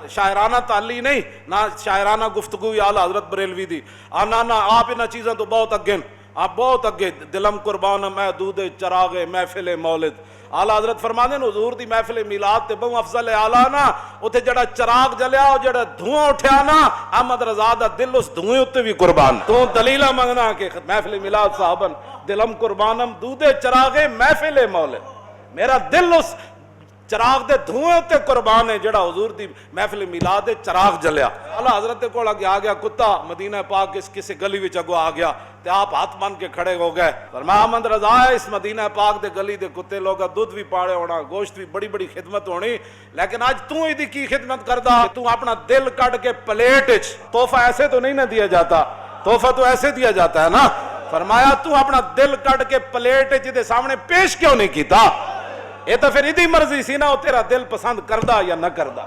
शायराना ताली नहीं ना शायराना गुफ्तगू आला हजरत बरेलवी दी आना ना आप इन चीज़ों तो बहुत अगे आप बहुत अगे दिलम कुर्बान महदूद चरागे महफिल मौलिद आला हजरत फरमाते हैं हुजूर दी महफिल मिलाद ते बहु अफजल आला ना उथे जड़ा चराग जलिया और जड़ा धुआं उठा ना अहमद रजा दा दिल उस धुएं उत्ते भी कुर्बान तू दलीला मंगना के महफिल मिलाद साहबन दिलम कुर्बानम दूदे चरागे महफिल मौलिद मेरा दिल उस चराग दे धुएं उत्ते कुर्बान है जड़ा हुजूर दी महफिल मिलाद दे चराग जलिया आला हजरत दे कोल अगे आ गया कुत्ता मदीना पाक किसी गली विच अगो आ गया ते आप हाथ बन के खड़े हो गए फरमाया अहमद रजा है इस मदीना पाक दे गली दे कुत्ते लोग दूध भी पाड़े होना गोश्त भी बड़ी बड़ी खिदमत होनी लेकिन आज तू इदी की खिदमत करदा तू अपना दिल कट के प्लेट च तोहफा ऐसे तो नहीं ना दिया जाता तोहफा तो ऐसे दिया जाता है ना फरमाया तू अपना दिल कट के प्लेट च सामने पेश क्यों नहीं किया ये तो फिर इदी मर्जी सी ना तेरा दिल पसंद करदा या ना करदा।